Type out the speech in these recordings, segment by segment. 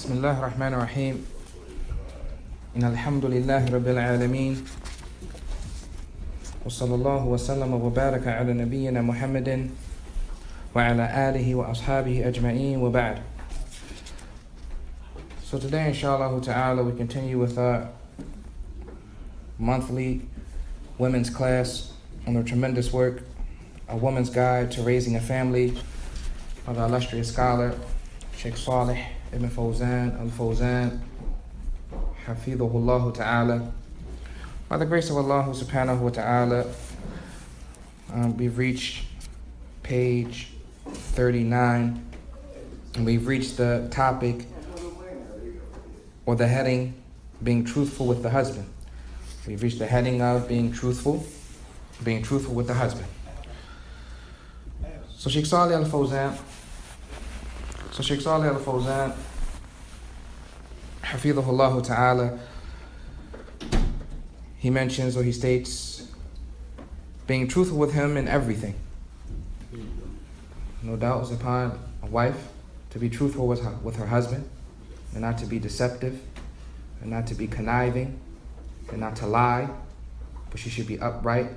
بسم الله الرحمن الرحيم إن الحمد لله رب العالمين وصلى الله وسلم وبارك على نبينا محمد وعلى آله وأصحابه أجمعين وبعد. So today, inshallah ta'ala, we continue with our monthly women's class on the tremendous work, A Woman's Guide to Raising a Family, of the illustrious scholar Sheikh Salih ibn Fawzan al-Fawzan, Hafidhahullah ta'ala. By the grace of Allah subhanahu wa ta'ala, we've reached page 39, and we've reached the topic or the heading, being truthful with the husband. We've reached the heading of being truthful with the husband. So Sheikh Salih al-Fawzan, Hafidhahullah ta'ala, he mentions, or he states, being truthful with him in everything. No doubt is upon a wife to be truthful with her husband, and not to be deceptive, and not to be conniving, and not to lie, but she should be upright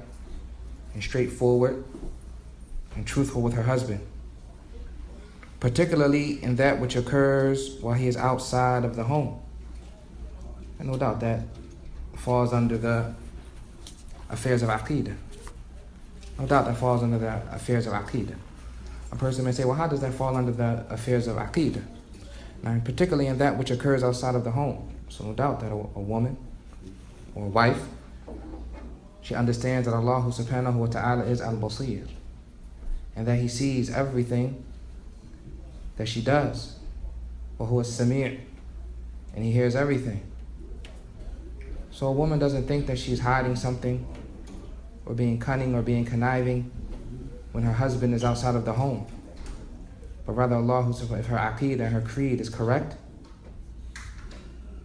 and straightforward and truthful with her husband, particularly in that which occurs while he is outside of the home. And no doubt that falls under the affairs of Qaaidah. No doubt that falls under the affairs of Qaaidah. A person may say, well, how does that fall under the affairs of Qaaidah? Now, particularly in that which occurs outside of the home. So no doubt that a woman or a wife, she understands that Allah subhanahu wa ta'ala is al-Basir, and that He sees everything that she does. وَهُوَ السَّمِيعُ, and He hears everything. So a woman doesn't think that she's hiding something or being cunning or being conniving when her husband is outside of the home. But rather, Allah, if her aqeedah and her creed is correct,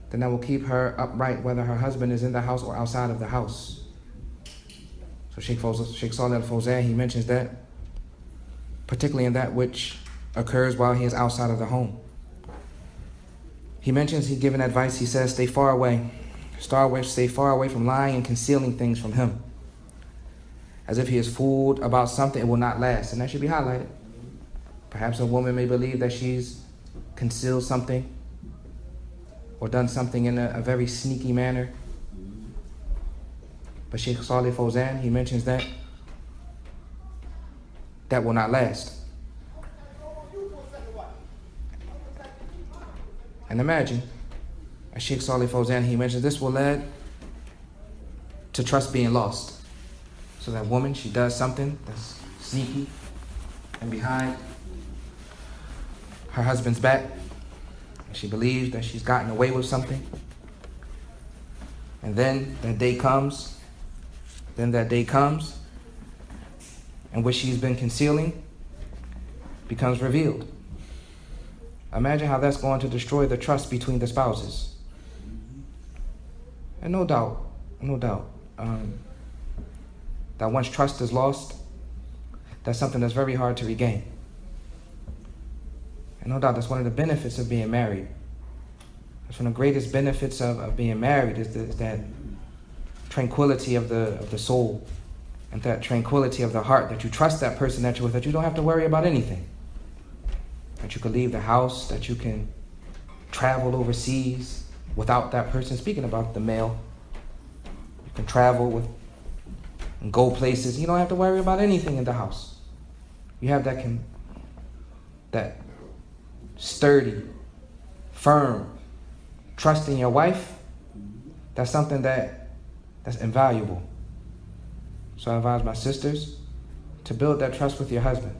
then that will keep her upright whether her husband is in the house or outside of the house. So Sheikh Salih al-Fawzan, he mentions that, particularly in that which occurs while he is outside of the home. He mentions, he given advice, he says, stay far away from lying and concealing things from him. As if he is fooled about something, it will not last. And that should be highlighted. Perhaps a woman may believe that she's concealed something or done something in a very sneaky manner. But Sheikh Salih Fawzan, he mentions that will not last. And imagine, as Sheikh Salih Fawzan, he mentions, this will lead to trust being lost. So that woman, she does something that's sneaky and behind her husband's back, and she believes that she's gotten away with something. And then that day comes, and what she's been concealing becomes revealed. Imagine how that's going to destroy the trust between the spouses. And no doubt, that once trust is lost, that's something that's very hard to regain. And no doubt that's one of the benefits of being married. That's one of the greatest benefits of being married is that tranquility of the soul and that tranquility of the heart, that you trust that person that you're with, that you don't have to worry about anything. That you can leave the house, that you can travel overseas without that person. Speaking about the male, you can travel and go places. You don't have to worry about anything in the house. You have that sturdy, firm trust in your wife. That's something that's invaluable. So I advise my sisters to build that trust with your husband.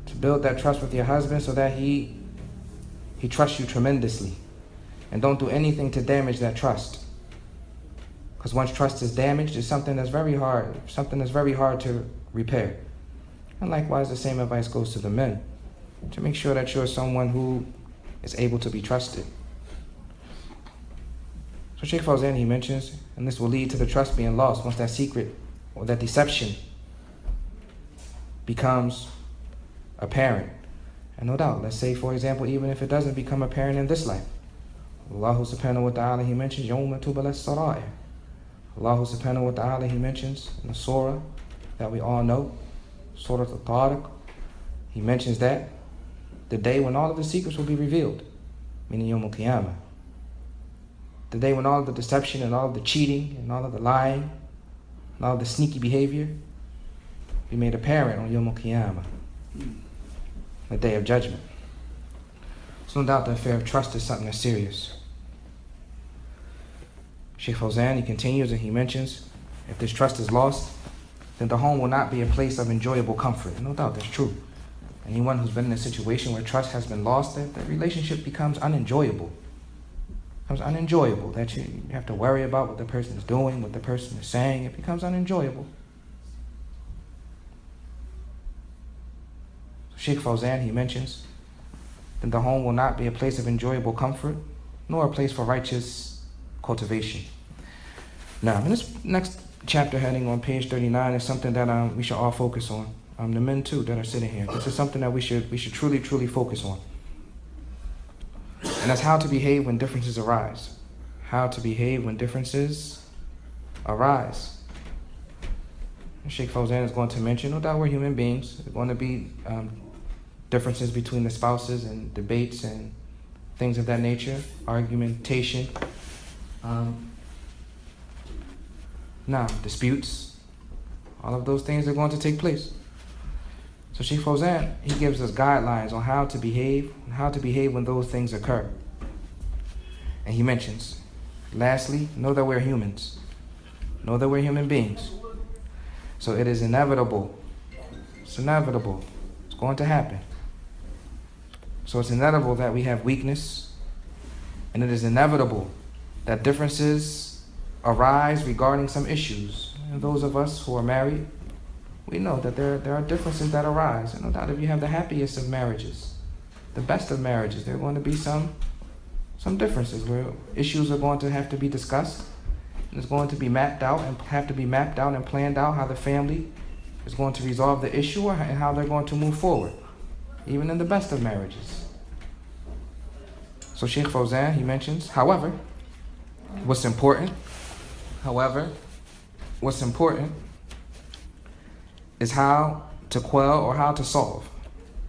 To build that trust with your husband so that he trusts you tremendously. And don't do anything to damage that trust. Because once trust is damaged, it's something that's very hard to repair. And likewise, the same advice goes to the men. To make sure that you're someone who is able to be trusted. So Sheikh Fawzan, he mentions, and this will lead to the trust being lost once that secret or that deception becomes apparent. And no doubt, let's say, for example, even if it doesn't become apparent in this life, Allah subhanahu wa ta'ala, He mentions يَوْمَ تُبَلَى السَّرَائِرُ. Allah subhanahu wa ta'ala, He mentions in the surah that we all know, Surah Al-Tariq, He mentions that the day when all of the secrets will be revealed, meaning Yawm al-Qiyamah. The day when all of the deception and all of the cheating and all of the lying and all of the sneaky behavior be made apparent on Yawm al-Qiyamah, the day of judgment. So no doubt the affair of trust is something that's serious. Shaykh Fawzan, he continues and he mentions, if this trust is lost, then the home will not be a place of enjoyable comfort. And no doubt that's true. Anyone who's been in a situation where trust has been lost, that relationship becomes unenjoyable. Becomes unenjoyable. That you have to worry about what the person is doing, what the person is saying. It becomes unenjoyable. Shaykh Fawzan, he mentions, then the home will not be a place of enjoyable comfort, nor a place for righteous cultivation. Now, in this next chapter heading on page 39 is something that we should all focus on. The men too that are sitting here. This is something that we should truly focus on. And that's how to behave when differences arise. How to behave when differences arise. And Shaykh Fawzan is going to mention, no doubt we're human beings. There's going to be differences between the spouses and debates and things of that nature, argumentation. Now, disputes, all of those things are going to take place. So Shaykh Fawzan, he gives us guidelines on how to behave when those things occur. And he mentions, lastly, know that we're humans. Know that we're human beings. So it is inevitable. It's inevitable. It's going to happen. So it's inevitable that we have weakness, and it is inevitable that differences arise regarding some issues. And those of us who are married, we know that there are differences that arise. And no doubt if you have the happiest of marriages, the best of marriages, there are going to be some differences where issues are going to have to be discussed. And it's going to be mapped out and have to be mapped out and planned out how the family is going to resolve the issue and how they're going to move forward, even in the best of marriages. So Shaykh Fawzan, he mentions, however, what's important is how to quell or how to solve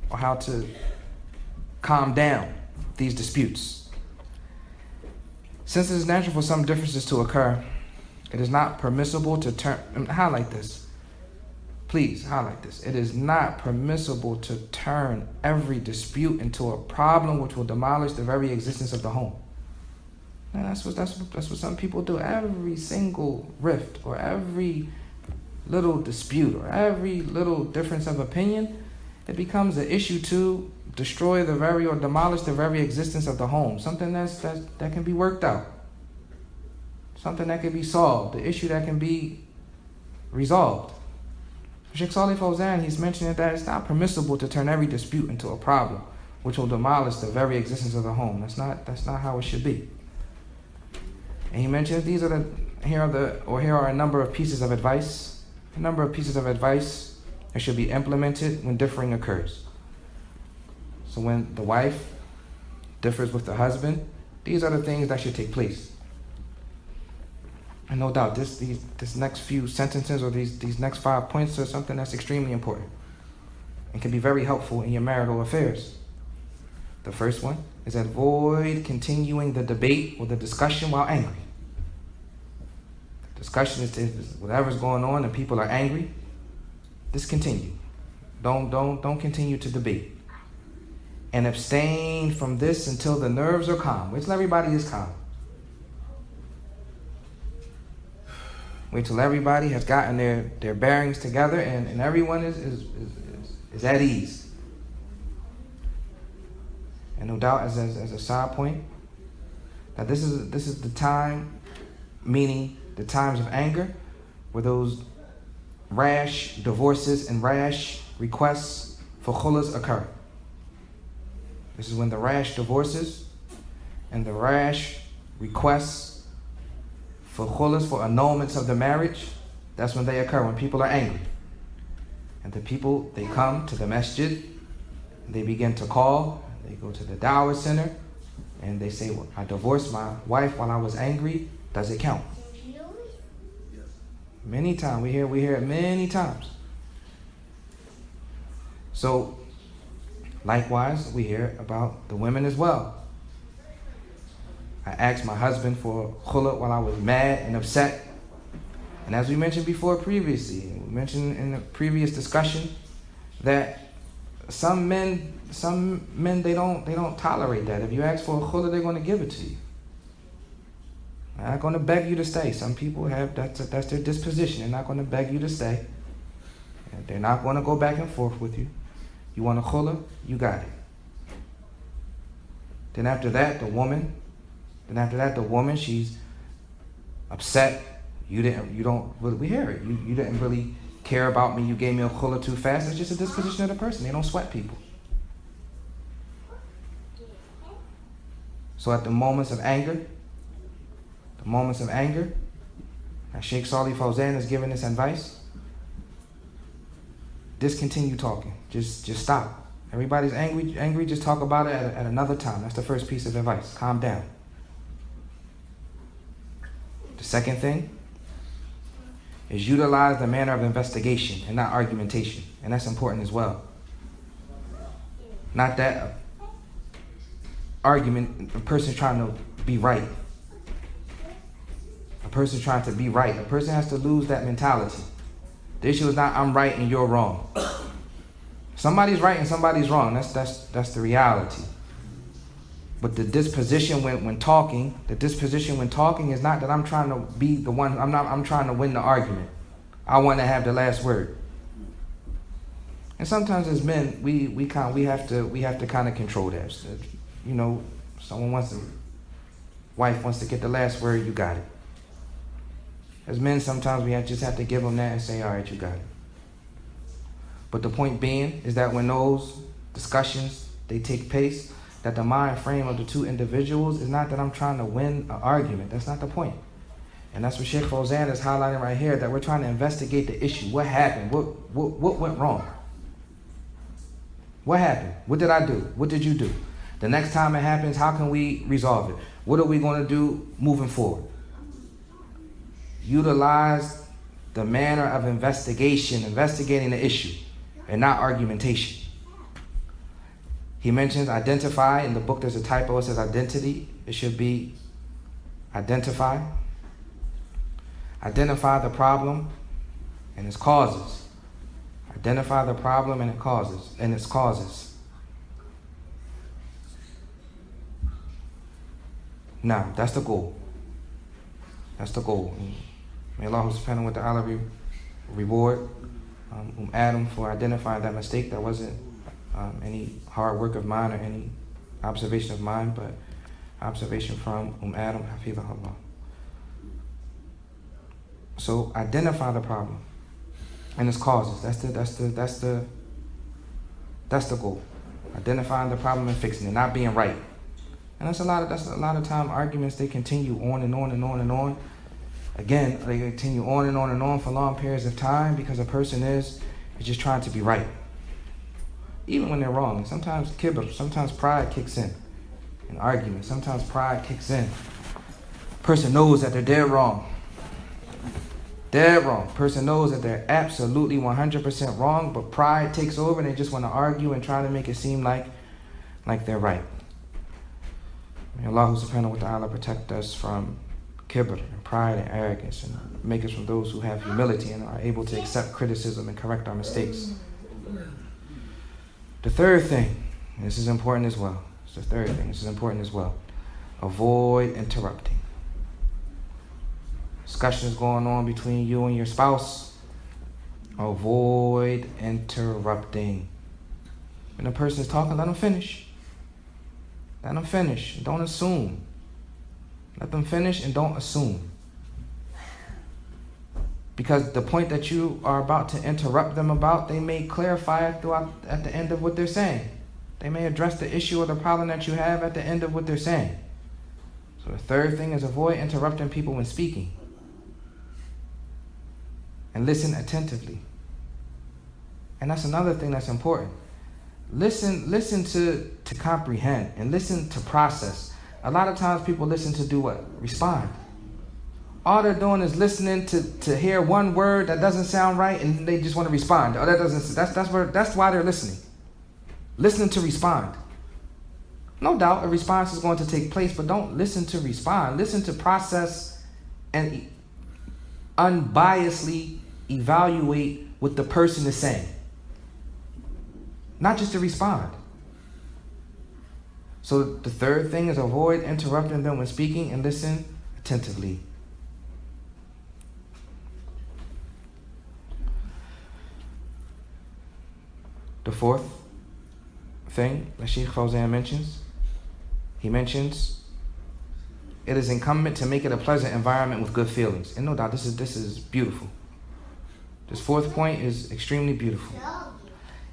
or how to calm down these disputes. Since it is natural for some differences to occur, it is not permissible to highlight this. Please highlight this. It is not permissible to turn every dispute into a problem which will demolish the very existence of the home. And that's what some people do. Every single rift or every little dispute or every little difference of opinion, it becomes an issue to destroy the very or demolish the very existence of the home. Something that can be worked out. Something that can be solved. The issue that can be resolved. Shaykh Salih Fawzan, he's mentioning that it's not permissible to turn every dispute into a problem which will demolish the very existence of the home. That's not how it should be. And he mentions here are a number of pieces of advice. A number of pieces of advice that should be implemented when differing occurs. So when the wife differs with the husband, these are the things that should take place. And no doubt, this next few sentences or these next 5 points are something that's extremely important and can be very helpful in your marital affairs. The first one is avoid continuing the debate or the discussion while angry. Discussion is whatever's going on and people are angry, discontinue. Don't continue to debate. And abstain from this until the nerves are calm. Wait till everybody is calm. Wait till everybody has gotten their bearings together and everyone is at ease. And no doubt, as a side point, that this is the time, meaning the times of anger, where those rash divorces and rash requests for khullas occur. This is when the rash divorces and the rash requests for khullas, for annulments of the marriage, that's when they occur, when people are angry. And the people, they come to the masjid They begin to call, they go to the dawah center, and they say, well, I divorced my wife while I was angry. Does it count? Many times. We hear it many times. So, likewise, we hear about the women as well. I asked my husband for khula while I was mad and upset. And as we mentioned before previously, we mentioned in the previous discussion that some men they don't tolerate that. If you ask for a khula, they're going to give it to you. They're not going to beg you to stay. Some people have that's their disposition. They're not going to beg you to stay. They're not going to go back and forth with you. You want a khula, you got it. Then after that, the woman, she's upset. We hear it. You didn't really care about me. You gave me a khula too fast. It's just a disposition of the person. They don't sweat people. So at the moments of anger, as Sheikh Salafi Fawzan is giving this advice, discontinue talking. Just stop. Everybody's angry, just talk about it at another time. That's the first piece of advice. Calm down. The second thing is utilize the manner of investigation and not argumentation. And that's important as well. Not that argument, a person trying to be right. A person trying to be right. A person has to lose that mentality. The issue is not I'm right and you're wrong. Somebody's right and somebody's wrong. That's the reality. But the disposition when talking is not that I'm trying to be the one. I'm trying to win the argument. I want to have the last word. And sometimes as men, we have to kind of control that. So, you know, wife wants to get the last word. You got it. As men, sometimes we just have to give them that and say, all right, you got it. But the point being is that when those discussions, they take place, that the mind frame of the two individuals is not that I'm trying to win an argument. That's not the point. And that's what Sheikh Fawzan is highlighting right here, that we're trying to investigate the issue. What happened? What went wrong? What happened? What did I do? What did you do? The next time it happens, how can we resolve it? What are we going to do moving forward? Utilize the manner of investigating the issue, and not argumentation. He mentions identify. In the book there's a typo, it says identity. It should be identify. Identify the problem and its causes. Identify the problem and its causes. Now, that's the goal. That's the goal. May Allah subhanahu wa ta'ala reward Aadam for identifying that mistake. That wasn't any hard work of mine or any observation of mine, but observation from Aadam, hafizahullah. So identify the problem and its causes. That's the goal. Identifying the problem and fixing it, not being right. And that's a lot of time arguments, they continue on and on and on and on. Again, they continue on and on and on for long periods of time because a person is just trying to be right. Even when they're wrong. Sometimes kibr, sometimes pride kicks in argument. Sometimes pride kicks in. Person knows that they're dead wrong. Dead wrong. Person knows that they're absolutely 100% wrong, but pride takes over and they just want to argue and try to make it seem like they're right. May Allah subhanahu wa ta'ala protect us from kibr and pride and arrogance, and make us from those who have humility and are able to accept criticism and correct our mistakes. The third thing, and this is important as well. It's the third thing. This is important as well. Avoid interrupting. Discussions going on between you and your spouse. Avoid interrupting. When a person is talking, let them finish. Let them finish. Don't assume. Let them finish and don't assume. Because the point that you are about to interrupt them about, they may clarify it at the end of what they're saying. They may address the issue or the problem that you have at the end of what they're saying. So the third thing is avoid interrupting people when speaking. And listen attentively. And that's another thing that's important. Listen to comprehend and listen to process. A lot of times people listen to do what? Respond. All they're doing is listening to hear one word that doesn't sound right and they just want to respond. Oh, that's why they're listening. Listening to respond. No doubt a response is going to take place, but don't listen to respond. Listen to process and unbiasedly evaluate what the person is saying. Not just to respond. So the third thing is avoid interrupting them when speaking and listen attentively. The fourth thing that Sheikh Fawzan mentions, he mentions it is incumbent to make it a pleasant environment with good feelings. And no doubt this is beautiful. This fourth point is extremely beautiful.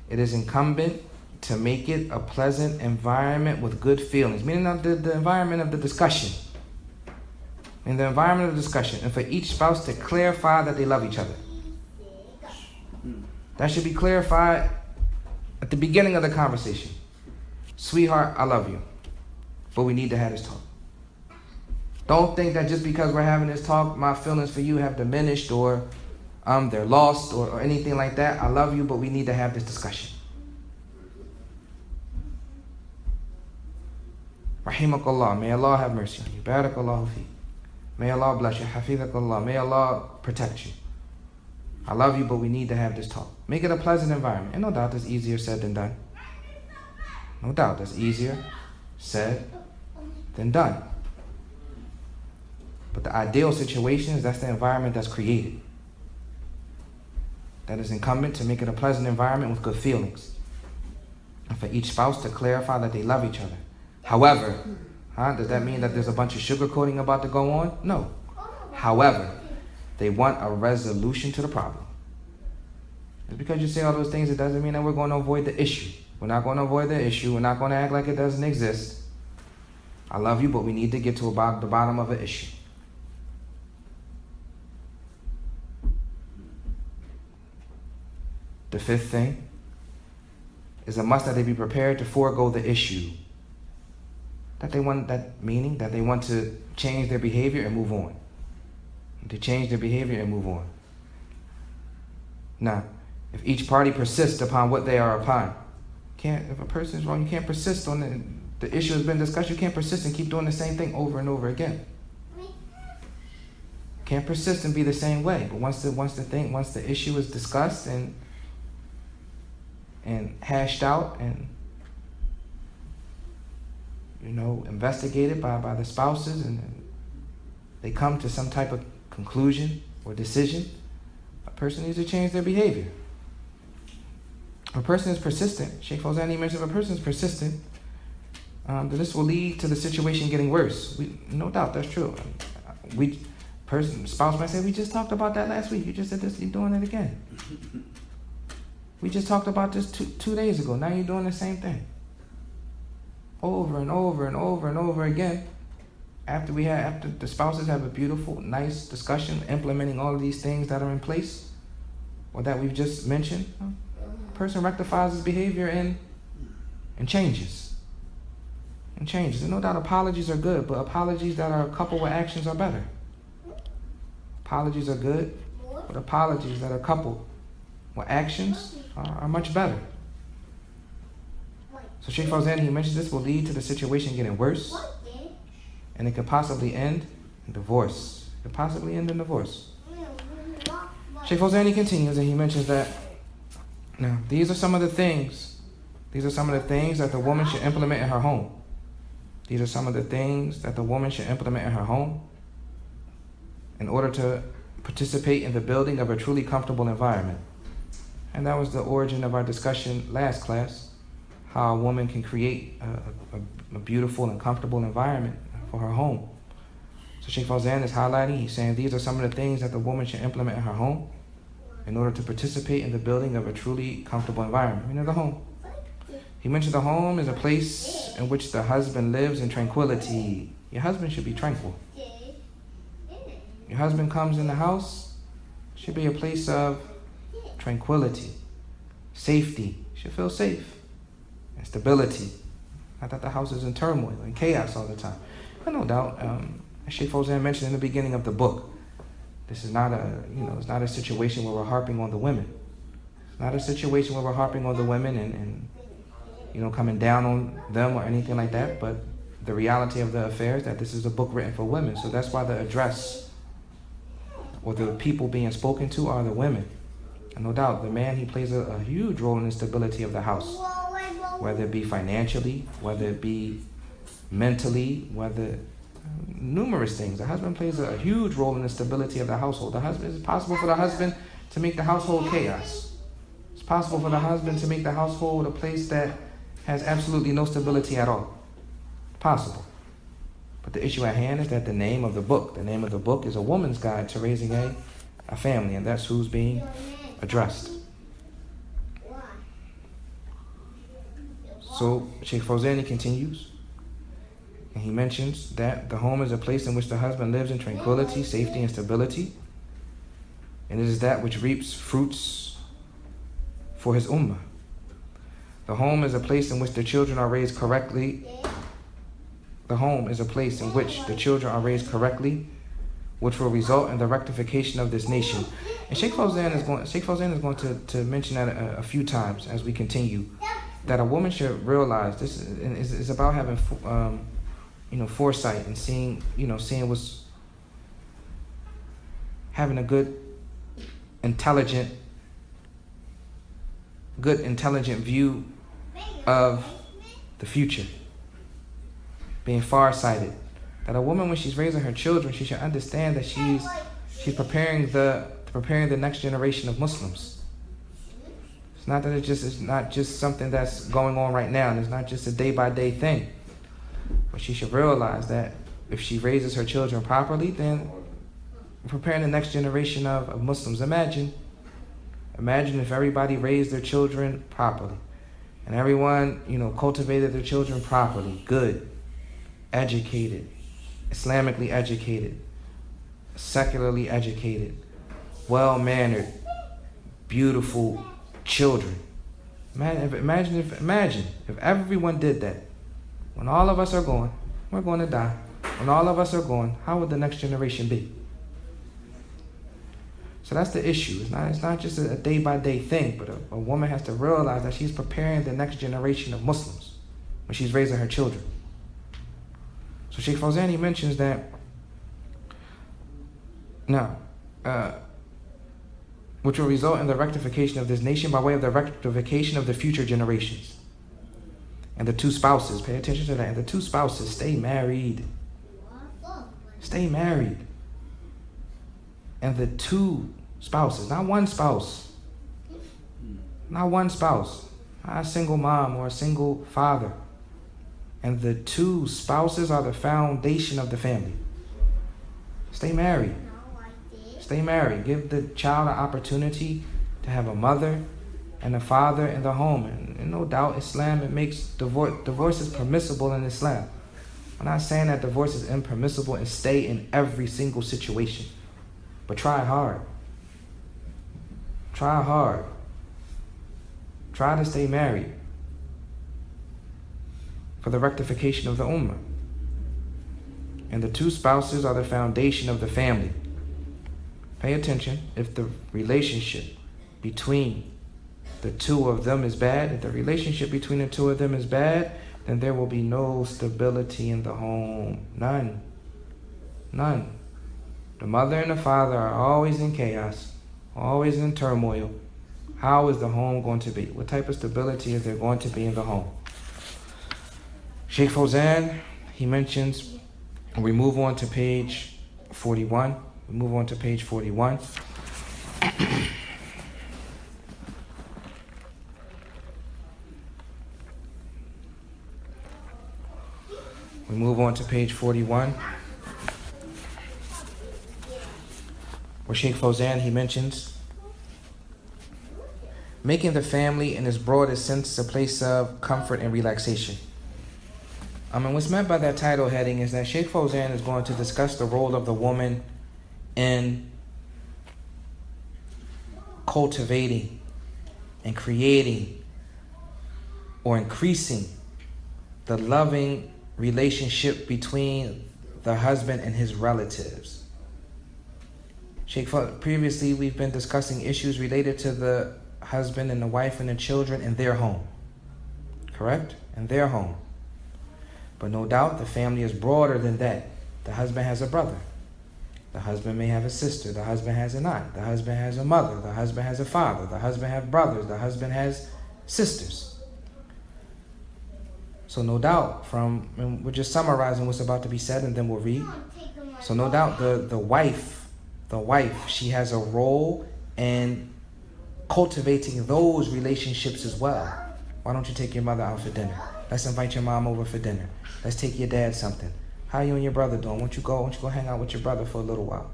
It is incumbent to make it a pleasant environment with good feelings, meaning the environment of the discussion. In the environment of the discussion, and for each spouse to clarify that they love each other. That should be clarified at the beginning of the conversation. Sweetheart, I love you, but we need to have this talk. Don't think that just because we're having this talk, my feelings for you have diminished or they're lost or anything like that. I love you, but we need to have this discussion. Rahimakallah, may Allah have mercy on you. Barakallahu feek. May Allah bless you. Hafizakallah, may Allah protect you. I love you, but we need to have this talk. Make it a pleasant environment. And no doubt that's easier said than done. No doubt that's easier said than done. But the ideal situation is that's the environment that's created. That is incumbent to make it a pleasant environment with good feelings. And for each spouse to clarify that they love each other. However, does that mean that there's a bunch of sugarcoating about to go on? No. However, they want a resolution to the problem. Just because you say all those things, it doesn't mean that we're going to avoid the issue. We're not going to avoid the issue. We're not going to act like it doesn't exist. I love you, but we need to get to about the bottom of an issue. The fifth thing is a must that they be prepared to forego the issue. Meaning that they want to change their behavior and move on. To change their behavior and move on. Now, if each party persists upon what they are upon, if a person is wrong, you can't persist on the issue has been discussed. You can't persist and keep doing the same thing over and over again. Can't persist and be the same way. But once the issue is discussed and hashed out and investigated by the spouses and they come to some type of conclusion or decision, a person needs to change their behavior. A person is persistent. Sheikh Fawzani mentioned if a person is persistent, then this will lead to the situation getting worse. No doubt, that's true. Spouse might say, we just talked about that last week. You just said this, you're doing it again. We just talked about this two days ago. Now you're doing the same thing. Over and over and over and over again. After the spouses have a beautiful, nice discussion, implementing all of these things that are in place, or that we've just mentioned, the person rectifies his behavior and changes. And changes. And no doubt apologies are good, but apologies that are coupled with actions are better. Apologies are good, but apologies that are coupled with actions are much better. So Sheikh Fawzan, he mentions this will lead to the situation getting worse, and it could possibly end in divorce. It could possibly end in divorce. Sheikh Fawzan, he continues and he mentions that now these are some of the things that the woman should implement in her home. These are some of the things that the woman should implement in her home in order to participate in the building of a truly comfortable environment. And that was the origin of our discussion last class, how a woman can create a beautiful and comfortable environment for her home. So Sheikh Fawzan is highlighting, he's saying these are some of the things that the woman should implement in her home in order to participate in the building of a truly comfortable environment. The home. He mentioned the home is a place in which the husband lives in tranquility. Your husband should be tranquil. Your husband comes in the house, should be a place of tranquility, safety. You should feel safe. and stability. Not that the house is in turmoil and chaos all the time. But no doubt, as Sheikh Fawzan mentioned in the beginning of the book, this is not it's not a situation where we're harping on the women. It's not a situation where we're harping on the women and coming down on them or anything like that, but the reality of the affair is that this is a book written for women. So that's why the address or the people being spoken to are the women. And no doubt, the man, he plays a huge role in the stability of the house, whether it be financially, whether it be mentally, whether numerous things. The husband plays a huge role in the stability of the household. It's possible for the husband to make the household chaos. It's possible for the husband to make the household a place that has absolutely no stability at all. Possible. But the issue at hand is that the name of the book is A Woman's Guide to Raising a Family, and that's who's being addressed. So Sheikh Fawzani continues, and he mentions that the home is a place in which the husband lives in tranquility, safety, and stability, and it is that which reaps fruits for his ummah. The home is a place in which the children are raised correctly. The home is a place in which the children are raised correctly, which will result in the rectification of this nation. And Sheikh Fawzan is going to mention that a few times as we continue, that a woman should realize this is about having foresight and seeing what's, having a good intelligent view of the future, being farsighted. That a woman, when she's raising her children, she should understand that she's preparing the next generation of Muslims. It's not that it's not just something that's going on right now, and it's not just a day-by-day thing. But she should realize that if she raises her children properly, then we're preparing the next generation of Muslims. Imagine if everybody raised their children properly, and everyone, cultivated their children properly, good, educated, Islamically educated, secularly educated, well-mannered, beautiful children. Imagine if everyone did that. When all of us are gone, we're going to die. When all of us are gone, how would the next generation be? So that's the issue. It's not just a day-by-day thing, but a woman has to realize that she's preparing the next generation of Muslims when she's raising her children. So Sheikh Fawzani mentions that which will result in the rectification of this nation by way of the rectification of the future generations. And the two spouses, pay attention to that, and the two spouses stay married. Stay married. And the two spouses, not one spouse, not a single mom or a single father. And the two spouses are the foundation of the family. Stay married. Stay married. Give the child an opportunity to have a mother and a father in the home. And no doubt, Islam, it makes divorce is permissible in Islam. I'm not saying that divorce is impermissible and stay in every single situation. But try hard. Try hard. Try to stay married for the rectification of the ummah. And the two spouses are the foundation of the family. Pay attention. If the relationship between the two of them is bad, then there will be no stability in the home. None. The mother and the father are always in chaos, always in turmoil. How is the home going to be? What type of stability is there going to be in the home? Sheikh Fawzan, he mentions, we move on to page 41. We move on to page 41. We move on to page 41, where Sheikh Fawzan, he mentions, making the family in its broadest sense a place of comfort and relaxation. And what's meant by that title heading is that Sheikh Fawzan is going to discuss the role of the woman in cultivating and creating or increasing the loving relationship between the husband and his relatives. Sheikh, previously we've been discussing issues related to the husband and the wife and the children in their home. Correct? In their home. But no doubt the family is broader than that. The husband has a brother. The husband may have a sister. The husband has an aunt. The husband has a mother. The husband has a father. The husband has brothers. The husband has sisters. So no doubt, and we're just summarizing what's about to be said and then we'll read. So no doubt the wife, she has a role in cultivating those relationships as well. Why don't you take your mother out for dinner? Let's invite your mom over for dinner. Let's take your dad something. How you and your brother doing? Why don't you go hang out with your brother for a little while?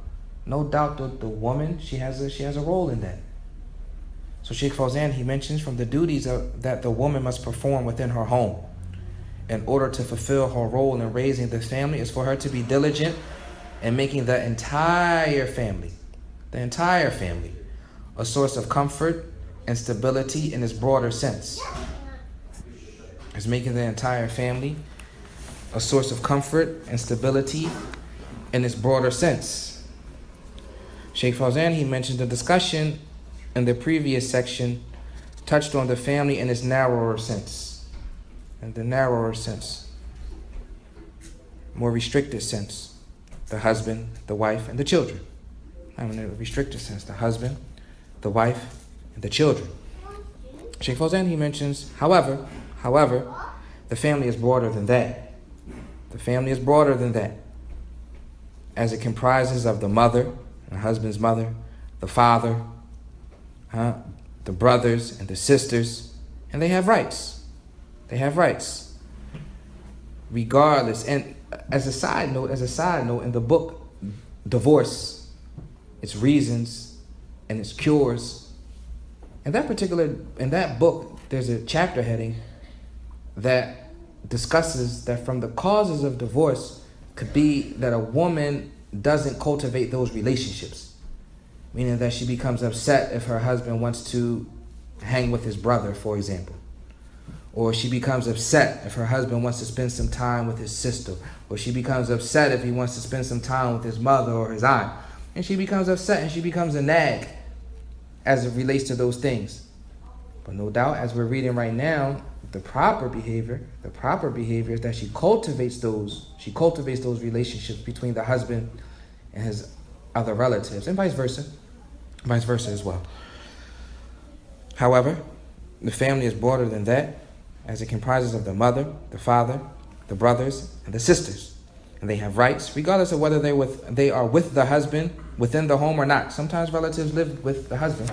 No doubt the woman, she has a role in that. So Sheikh Fawzan, he mentions from the duties that the woman must perform within her home in order to fulfill her role in raising the family is for her to be diligent in making the entire family, a source of comfort and stability in its broader sense. Is making the entire family a source of comfort and stability in its broader sense. Sheikh Fawzan, he mentioned the discussion in the previous section touched on the family in its narrower sense. In the narrower sense, more restricted sense, the husband, the wife, and the children. And in a restricted sense, the husband, the wife, and the children. Sheikh Fawzan, he mentions, however, the family is broader than that. The family is broader than that, as it comprises of the mother, the husband's mother, the father, the brothers and the sisters, and they have rights. They have rights, regardless. And as a side note, in the book, Divorce, its reasons and its cures. In that book, there's a chapter heading that discusses that from the causes of divorce could be that a woman doesn't cultivate those relationships, meaning that she becomes upset if her husband wants to hang with his brother, for example. Or she becomes upset if her husband wants to spend some time with his sister. Or she becomes upset if he wants to spend some time with his mother or his aunt. And she becomes upset and she becomes a nag as it relates to those things. But no doubt, as we're reading right now, the proper behavior is that she cultivates those relationships between the husband and his other relatives, and vice versa as well. However, the family is broader than that, as it comprises of the mother, the father, the brothers, and the sisters. And they have rights, regardless of whether they are with the husband within the home or not. Sometimes relatives live with the husband.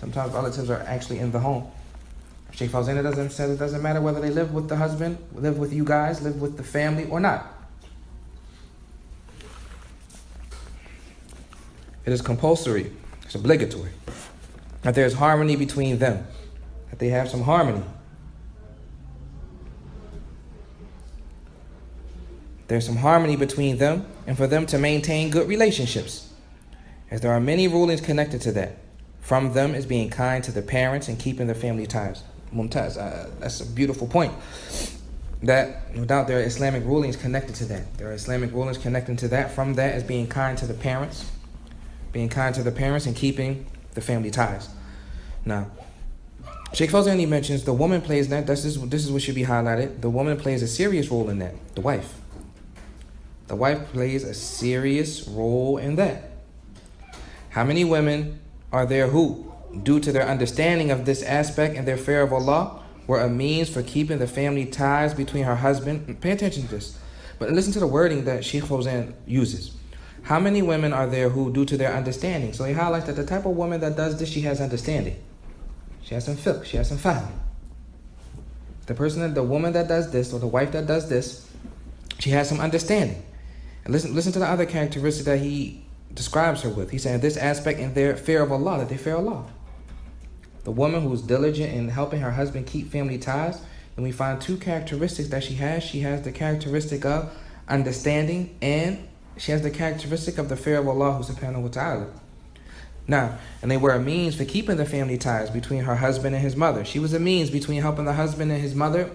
Sometimes relatives are actually in the home. Sheikh Fawzan says it doesn't matter whether they live with the husband, live with you guys, live with the family or not. It is compulsory, it's obligatory, that there is harmony between them, that they have some harmony. There's some harmony between them and for them to maintain good relationships, as there are many rulings connected to that. From them is being kind to the parents and keeping the family ties. Mumtaz, that's a beautiful point. That, no doubt, there are Islamic rulings connected to that. There are Islamic rulings connected to that. From that is being kind to the parents. Being kind to the parents and keeping the family ties. Now, Sheikh Fawzan, he mentions the woman plays that. This is what should be highlighted. The woman plays a serious role in that. The wife. The wife plays a serious role in that. How many women are there who, due to their understanding of this aspect and their fear of Allah, were a means for keeping the family ties between her husband? Pay attention to this. But listen to the wording that Sheikh Fawzan uses. How many women are there who, due to their understanding? So he highlights that the type of woman that does this, she has understanding. She has some fiqh, she has some fahm. The woman that does this, or the wife that does this, she has some understanding. And listen to the other characteristic that he describes her with. He said this aspect in their fear of Allah, that they fear Allah. The woman who's diligent in helping her husband keep family ties, and we find two characteristics that she has. She has the characteristic of understanding, and she has the characteristic of the fear of Allah subhanahu wa ta'ala. Now, and they were a means for keeping the family ties between her husband and his mother. She was a means between helping the husband and his mother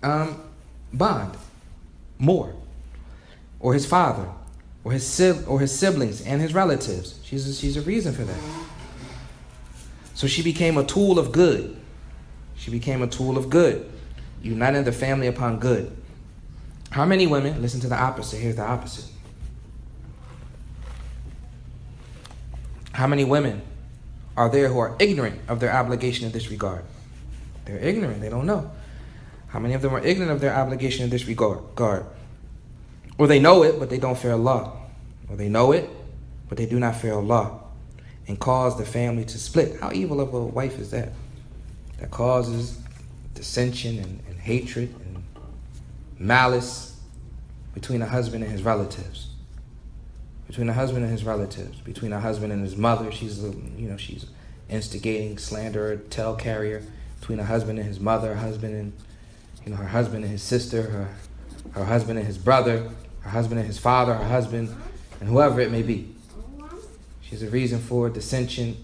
bond more, or his father, or his siblings and his relatives. She's a reason for that. So she became a tool of good. She became a tool of good, uniting the family upon good. How many women, listen to the opposite, here's the opposite. How many women are there who are ignorant of their obligation in this regard? They're ignorant, they don't know. How many of them are ignorant of their obligation in this regard? Or they know it, but they don't fear Allah. Or they know it, but they do not fear Allah, and cause the family to split. How evil of a wife is that? That causes dissension and hatred and malice between a husband and his relatives. Between a husband and his relatives. Between a husband and his mother. She's instigating, slanderer, tale carrier. Between a husband and his mother, her husband and his sister, her husband and his brother, her husband and his father, her husband, and whoever it may be. She's a reason for dissension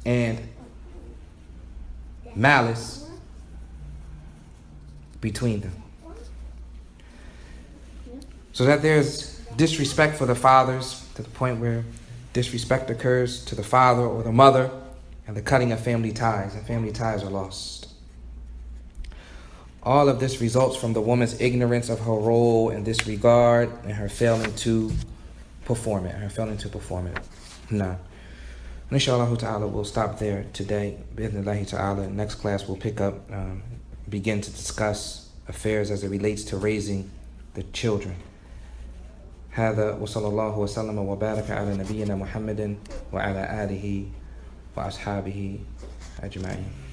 and malice between them. So that there's disrespect for the fathers, to the point where disrespect occurs to the father or the mother, and the cutting of family ties, and family ties are lost. All of this results from the woman's ignorance of her role in this regard, and her failing to perform it. Nah. Inshallah ta'ala, we'll stop there today. Bi'idhnillahi ta'ala. Next class we'll pick up, begin to discuss affairs as it relates to raising the children. هذا وصلى الله وسلم وبارك على نبينا محمد وعلى آله وأصحابه أجمعين.